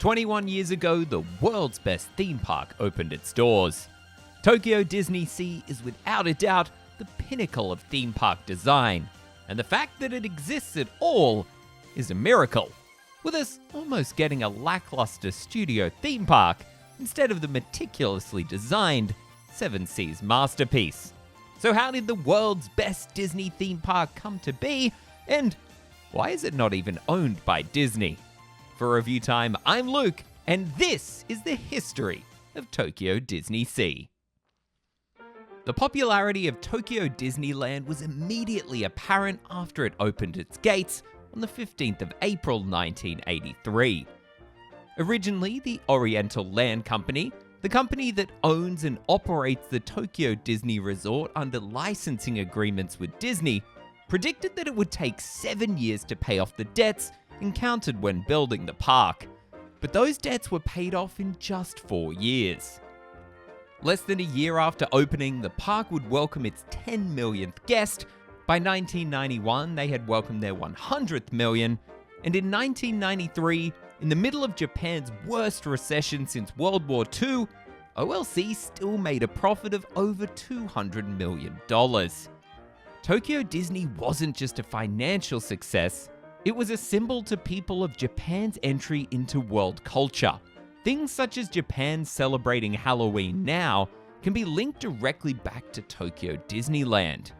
21 years ago, the world's best theme park opened its doors. Tokyo DisneySea is without a doubt the pinnacle of theme park design, and the fact that it exists at all is a miracle, with us almost getting a lacklustre studio theme park instead of the meticulously designed Seven Seas masterpiece. So how did the world's best Disney theme park come to be, and why is it not even owned by Disney? For ReviewTyme, I'm Luke, and this is the history of Tokyo DisneySea. The popularity of Tokyo Disneyland was immediately apparent after it opened its gates on the 15th of April 1983. Originally the Oriental Land Company, the company that owns and operates the Tokyo Disney Resort under licensing agreements with Disney, predicted that it would take 7 years to pay off the debts encountered when building the park. But those debts were paid off in just 4 years. Less than a year after opening, the park would welcome its 10 millionth guest. By 1991, they had welcomed their 100th million, and in 1993, in the middle of Japan's worst recession since World War II, OLC still made a profit of over $200 million. Tokyo Disney wasn't just a financial success, it was a symbol to people of Japan's entry into world culture. Things such as Japan celebrating Halloween now can be linked directly back to Tokyo Disneyland.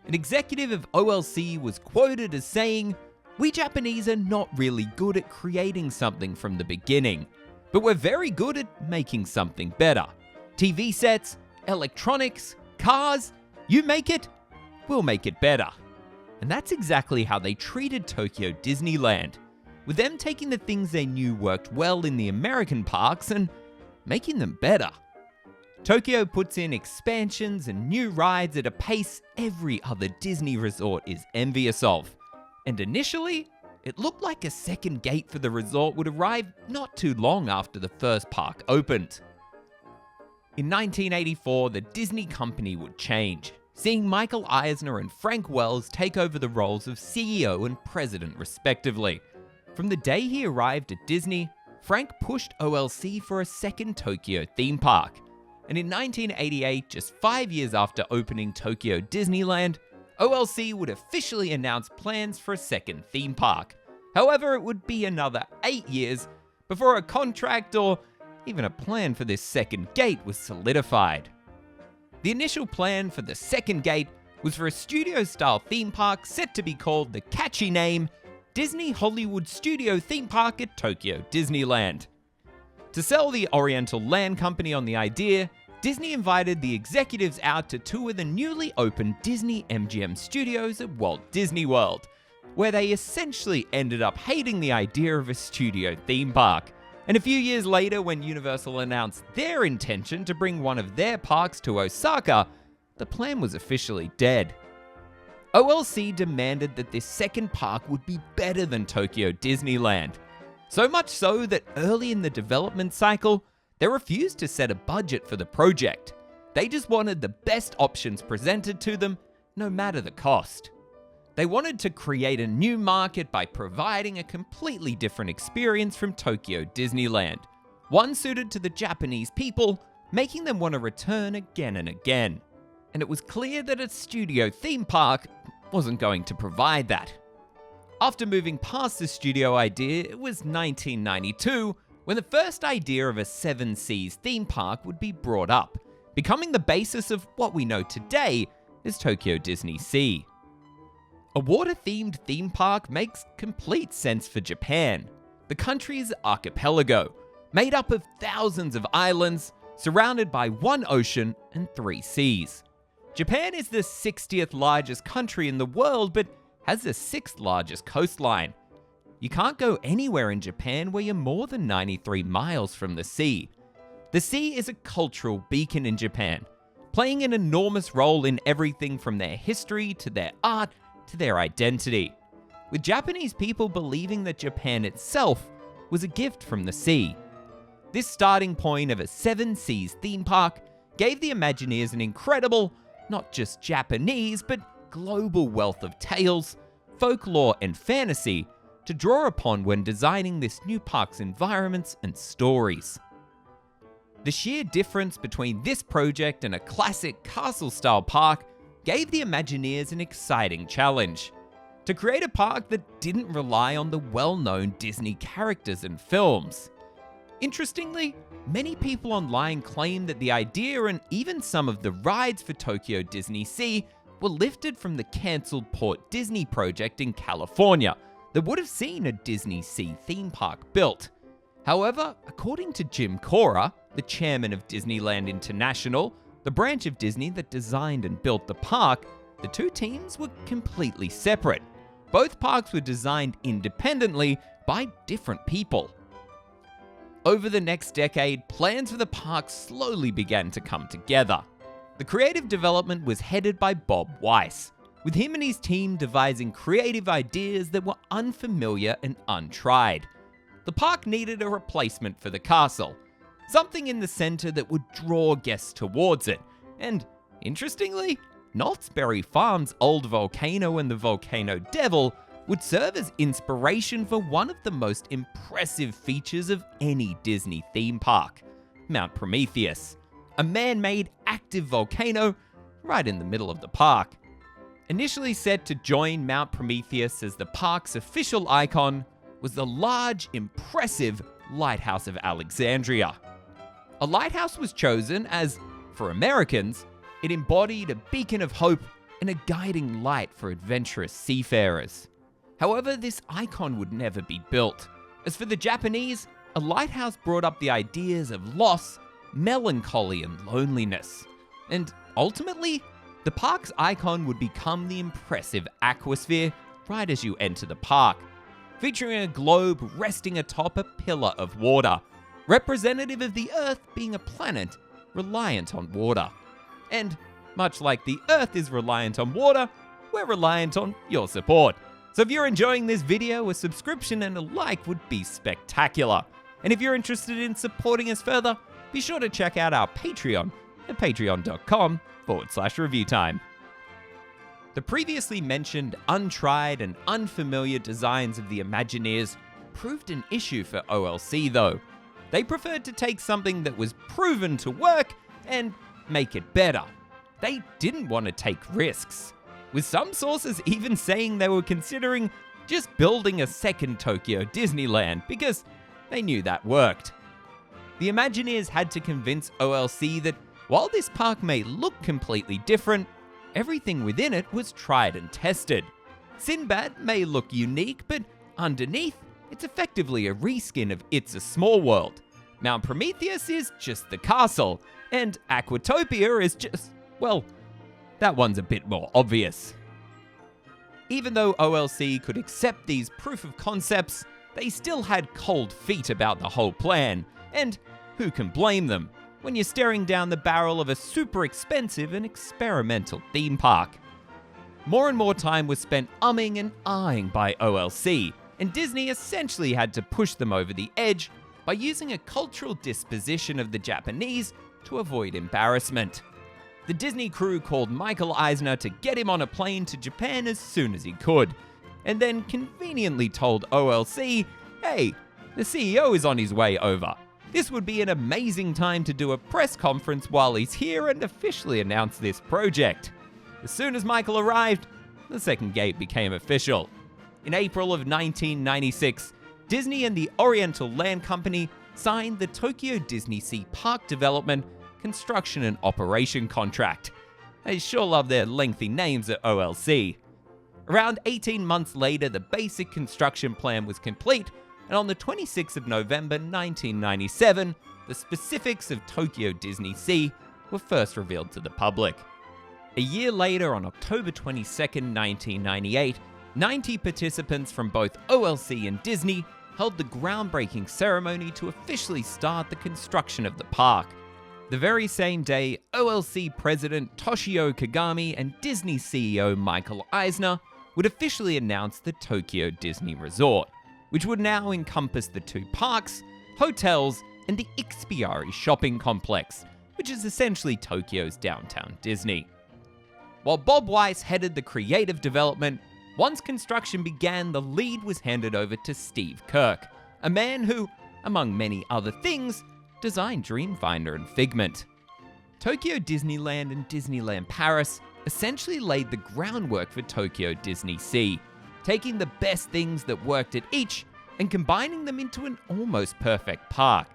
An executive of OLC was quoted as saying, "We Japanese are not really good at creating something from the beginning, but we're very good at making something better. TV sets, electronics, cars, you make it, we'll make it better." And that's exactly how they treated Tokyo Disneyland, with them taking the things they knew worked well in the American parks and making them better. Tokyo puts in expansions and new rides at a pace every other Disney resort is envious of. And initially, it looked like a second gate for the resort would arrive not too long after the first park opened. In 1984, the Disney company would change, seeing Michael Eisner and Frank Wells take over the roles of CEO and president respectively. From the day he arrived at Disney, Frank pushed OLC for a second Tokyo theme park. And in 1988, just 5 years after opening Tokyo Disneyland, OLC would officially announce plans for a second theme park. However, it would be another 8 years before a contract or even a plan for this second gate was solidified. The initial plan for the second gate was for a studio-style theme park set to be called the catchy name Disney Hollywood Studio Theme Park at Tokyo Disneyland. To sell the Oriental Land Company on the idea, Disney invited the executives out to tour the newly opened Disney MGM Studios at Walt Disney World, where they essentially ended up hating the idea of a studio theme park. And a few years later, when Universal announced their intention to bring one of their parks to Osaka, the plan was officially dead. OLC demanded that this second park would be better than Tokyo Disneyland. So much so that early in the development cycle, they refused to set a budget for the project. They just wanted the best options presented to them, no matter the cost. They wanted to create a new market by providing a completely different experience from Tokyo Disneyland, one suited to the Japanese people, making them want to return again and again. And it was clear that a studio theme park wasn't going to provide that. After moving past the studio idea, it was 1992 when the first idea of a Seven Seas theme park would be brought up, becoming the basis of what we know today as Tokyo DisneySea. A water-themed theme park makes complete sense for Japan. The country's archipelago, made up of thousands of islands, surrounded by one ocean and 3 seas. Japan is the 60th largest country in the world, but has the 6th largest coastline. You can't go anywhere in Japan where you're more than 93 miles from the sea. The sea is a cultural beacon in Japan, playing an enormous role in everything from their history to their art to their identity, with Japanese people believing that Japan itself was a gift from the sea. This starting point of a Seven Seas theme park gave the Imagineers an incredible, not just Japanese, but global wealth of tales, folklore and fantasy to draw upon when designing this new park's environments and stories. The sheer difference between this project and a classic castle-style park gave the Imagineers an exciting challenge: to create a park that didn't rely on the well-known Disney characters and films. Interestingly, many people online claim that the idea and even some of the rides for Tokyo DisneySea were lifted from the cancelled Port Disney project in California that would have seen a DisneySea theme park built. However, according to Jim Cora, the chairman of Disneyland International, the branch of Disney that designed and built the park, the two teams were completely separate. Both parks were designed independently by different people. Over the next decade, plans for the park slowly began to come together. The creative development was headed by Bob Weiss, with him and his team devising creative ideas that were unfamiliar and untried. The park needed a replacement for the castle, something in the center that would draw guests towards it, and interestingly, Knott's Berry Farm's old volcano and the Volcano Devil would serve as inspiration for one of the most impressive features of any Disney theme park, Mount Prometheus, a man-made active volcano right in the middle of the park. Initially set to join Mount Prometheus as the park's official icon was the large, impressive Lighthouse of Alexandria. A lighthouse was chosen as, for Americans, it embodied a beacon of hope and a guiding light for adventurous seafarers. However, this icon would never be built. As for the Japanese, a lighthouse brought up the ideas of loss, melancholy, and loneliness. And ultimately, the park's icon would become the impressive aquasphere right as you enter the park, featuring a globe resting atop a pillar of water, representative of the Earth being a planet reliant on water. And much like the Earth is reliant on water, we're reliant on your support. So if you're enjoying this video, a subscription and a like would be spectacular. And if you're interested in supporting us further, be sure to check out our Patreon at patreon.com/ReviewTyme. The previously mentioned untried and unfamiliar designs of the Imagineers proved an issue for OLC though. They preferred to take something that was proven to work and make it better. They didn't want to take risks, with some sources even saying they were considering just building a second Tokyo Disneyland because they knew that worked. The Imagineers had to convince OLC that while this park may look completely different, everything within it was tried and tested. Sinbad may look unique, but underneath, it's effectively a reskin of It's a Small World. Mount Prometheus is just the castle, and Aquatopia is just, well, that one's a bit more obvious. Even though OLC could accept these proof of concepts, they still had cold feet about the whole plan, and who can blame them when you're staring down the barrel of a super expensive and experimental theme park? More and more time was spent umming and ahhing by OLC, and Disney essentially had to push them over the edge by using a cultural disposition of the Japanese to avoid embarrassment. The Disney crew called Michael Eisner to get him on a plane to Japan as soon as he could, and then conveniently told OLC, hey, the CEO is on his way over. This would be an amazing time to do a press conference while he's here and officially announce this project. As soon as Michael arrived, the second gate became official. In April of 1996, Disney and the Oriental Land Company signed the Tokyo DisneySea Park Development, Construction and Operation Contract. They sure love their lengthy names at OLC. Around 18 months later, the basic construction plan was complete, and on the 26th of November 1997, the specifics of Tokyo DisneySea were first revealed to the public. A year later, on October 22, 1998, 90 participants from both OLC and Disney held the groundbreaking ceremony to officially start the construction of the park. The very same day, OLC President Toshio Kagami and Disney CEO Michael Eisner would officially announce the Tokyo Disney Resort, which would now encompass the two parks, hotels, and the Ikspiari shopping complex, which is essentially Tokyo's downtown Disney. While Bob Weiss headed the creative development, Once construction began, the lead was handed over to Steve Kirk, a man who, among many other things, designed Dreamfinder and Figment. Tokyo Disneyland and Disneyland Paris essentially laid the groundwork for Tokyo DisneySea, taking the best things that worked at each and combining them into an almost perfect park.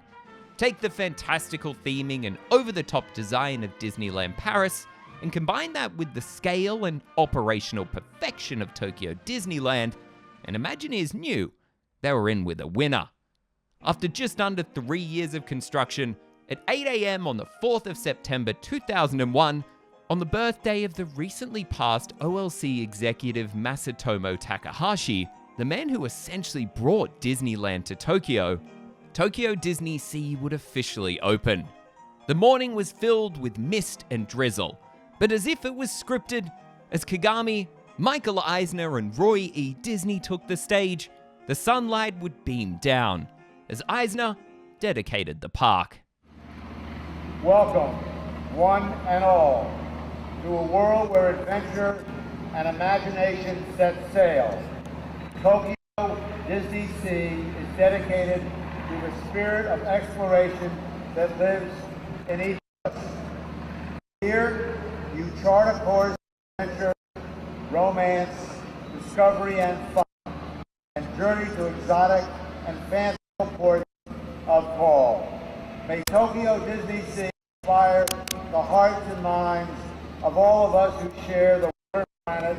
Take the fantastical theming and over-the-top design of Disneyland Paris and combine that with the scale and operational perfection of Tokyo Disneyland, and Imagineers knew they were in with a winner. After just under 3 years of construction, at 8 a.m. on the 4th of September 2001, on the birthday of the recently passed OLC executive Masatomo Takahashi, the man who essentially brought Disneyland to Tokyo, Tokyo DisneySea would officially open. The morning was filled with mist and drizzle, but as if it was scripted, as Kagami, Michael Eisner, and Roy E. Disney took the stage, the sunlight would beam down, as Eisner dedicated the park. Welcome, one and all, to a world where adventure and imagination set sail. Tokyo DisneySea is dedicated to the spirit of exploration that lives in each of us. Here, you chart a course of adventure, romance, discovery, and fun, and journey to exotic and fanciful ports of call. May Tokyo DisneySea inspire the hearts and minds of all of us who share the water planet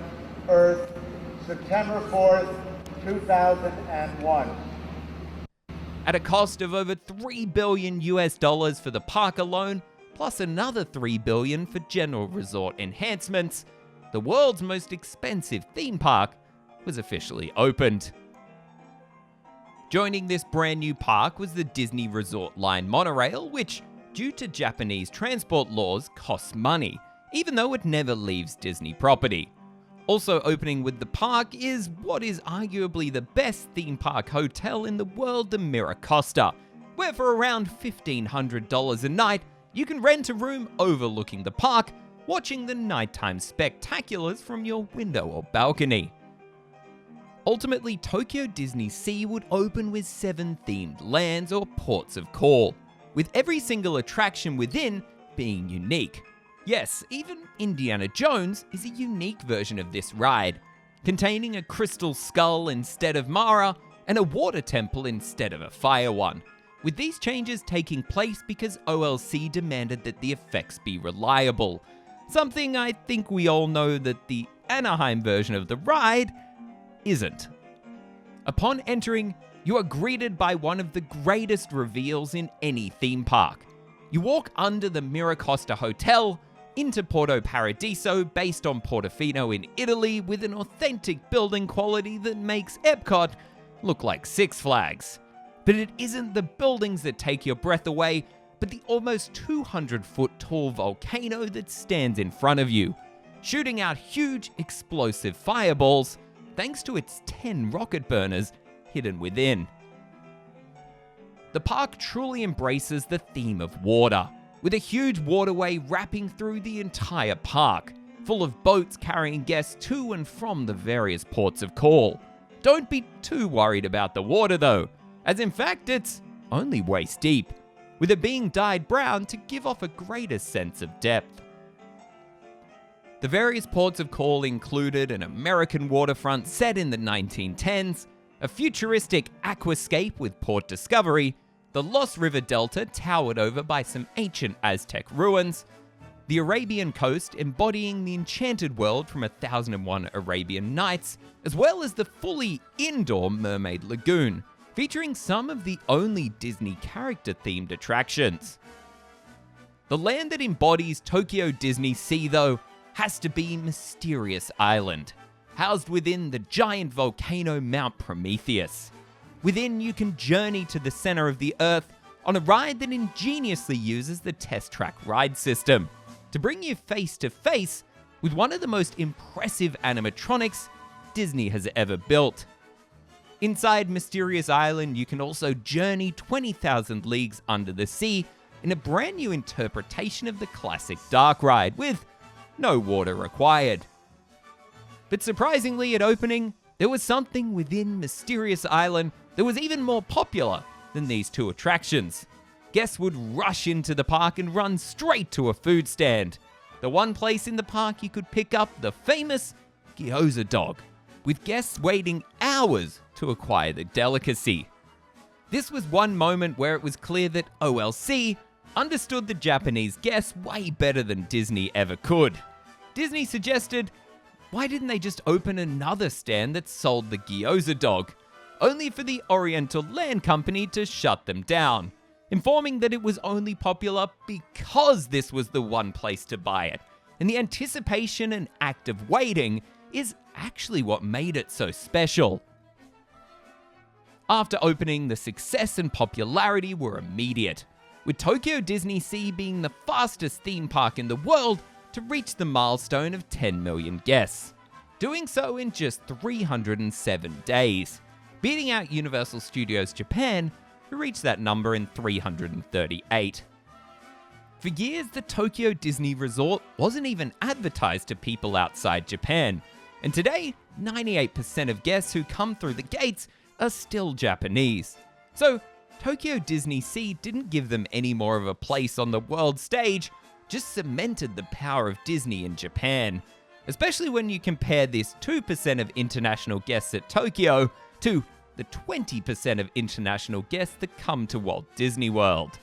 Earth, September 4th, 2001. At a cost of over $3 billion for the park alone, plus another $3 billion for general resort enhancements, the world's most expensive theme park was officially opened. Joining this brand new park was the Disney Resort Line monorail, which, due to Japanese transport laws, costs money, even though it never leaves Disney property. Also opening with the park is what is arguably the best theme park hotel in the world, the Miracosta, where for around $1,500 a night, you can rent a room overlooking the park, watching the nighttime spectaculars from your window or balcony. Ultimately, Tokyo DisneySea would open with 7 themed lands or ports of call, with every single attraction within being unique. Yes, even Indiana Jones is a unique version of this ride, containing a crystal skull instead of Mara and a water temple instead of a fire one, with these changes taking place because OLC demanded that the effects be reliable, something I think we all know that the Anaheim version of the ride isn't. Upon entering, you are greeted by one of the greatest reveals in any theme park. You walk under the Miracosta Hotel into Porto Paradiso, based on Portofino in Italy, with an authentic building quality that makes Epcot look like Six Flags. But it isn't the buildings that take your breath away, but the almost 200-foot tall volcano that stands in front of you, shooting out huge explosive fireballs thanks to its 10 rocket burners hidden within. The park truly embraces the theme of water, with a huge waterway wrapping through the entire park, full of boats carrying guests to and from the various ports of call. Don't be too worried about the water though, as in fact it's only waist deep, with it being dyed brown to give off a greater sense of depth. The various ports of call included an American waterfront set in the 1910s, a futuristic aquascape with Port Discovery, the Lost River Delta towered over by some ancient Aztec ruins, the Arabian coast embodying the enchanted world from 1001 Arabian Nights, as well as the fully indoor Mermaid Lagoon, featuring some of the only Disney character-themed attractions. The land that embodies Tokyo DisneySea, though, has to be Mysterious Island, housed within the giant volcano Mount Prometheus. Within, you can journey to the center of the Earth on a ride that ingeniously uses the Test Track ride system to bring you face to face with one of the most impressive animatronics Disney has ever built. Inside Mysterious Island, you can also journey 20,000 leagues under the sea in a brand new interpretation of the classic dark ride with no water required. But surprisingly, at opening, there was something within Mysterious Island that was even more popular than these two attractions. Guests would rush into the park and run straight to a food stand, the one place in the park you could pick up the famous gyoza dog, with guests waiting hours to acquire the delicacy. This was one moment where it was clear that OLC understood the Japanese guests way better than Disney ever could. Disney suggested, why didn't they just open another stand that sold the gyoza dog, only for the Oriental Land Company to shut them down, informing that it was only popular because this was the one place to buy it, and the anticipation and act of waiting is actually what made it so special. After opening, the success and popularity were immediate, with Tokyo DisneySea being the fastest theme park in the world to reach the milestone of 10 million guests, doing so in just 307 days, beating out Universal Studios Japan, who reached that number in 338. For years, the Tokyo Disney Resort wasn't even advertised to people outside Japan, and today, 98% of guests who come through the gates are still Japanese. So, Tokyo DisneySea didn't give them any more of a place on the world stage, just cemented the power of Disney in Japan, especially when you compare this 2% of international guests at Tokyo to the 20% of international guests that come to Walt Disney World.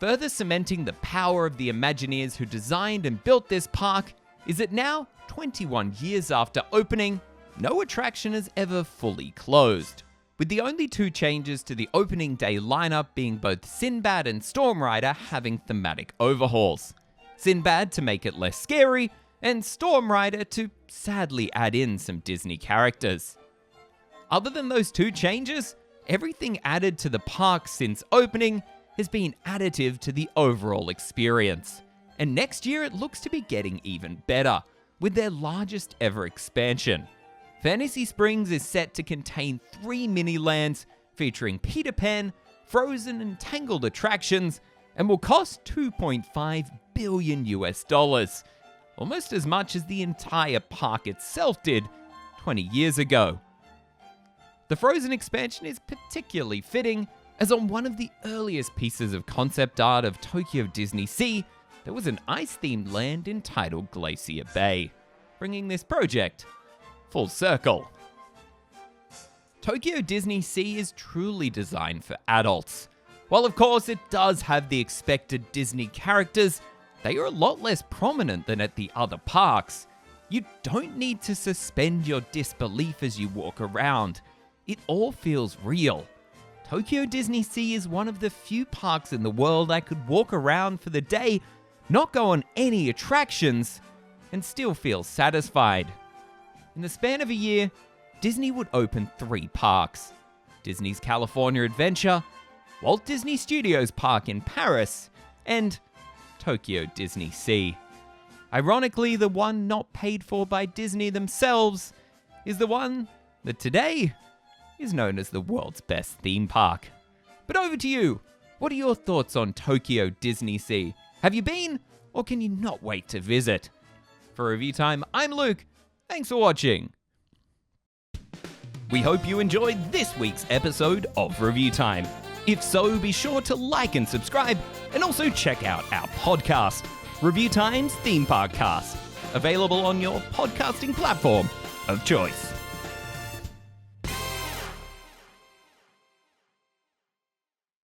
Further cementing the power of the Imagineers who designed and built this park is that now, 21 years after opening, no attraction has ever fully closed, with the only two changes to the opening day lineup being both Sinbad and Storm Rider having thematic overhauls. Sinbad to make it less scary, and Storm Rider to sadly add in some Disney characters. Other than those two changes, everything added to the park since opening has been additive to the overall experience. And next year it looks to be getting even better, with their largest ever expansion. Fantasy Springs is set to contain 3 mini-lands featuring Peter Pan, Frozen and Tangled attractions, and will cost $2.5 billion, almost as much as the entire park itself did 20 years ago. The Frozen expansion is particularly fitting, as on one of the earliest pieces of concept art of Tokyo DisneySea, there was an ice-themed land entitled Glacier Bay, bringing this project full circle. Tokyo DisneySea is truly designed for adults. While of course it does have the expected Disney characters, they are a lot less prominent than at the other parks. You don't need to suspend your disbelief as you walk around. It all feels real. Tokyo DisneySea is one of the few parks in the world I could walk around for the day, not go on any attractions, and still feel satisfied. In the span of a year, Disney would open 3 parks: Disney's California Adventure, Walt Disney Studios Park in Paris, and Tokyo DisneySea. Ironically, the one not paid for by Disney themselves is the one that today is known as the world's best theme park. But over to you. What are your thoughts on Tokyo DisneySea? Have you been, or can you not wait to visit? For ReviewTyme, I'm Luke. Thanks for watching. We hope you enjoyed this week's episode of ReviewTyme. If so, be sure to like and subscribe, and also check out our podcast, ReviewTyme's Theme Park Cast, available on your podcasting platform of choice.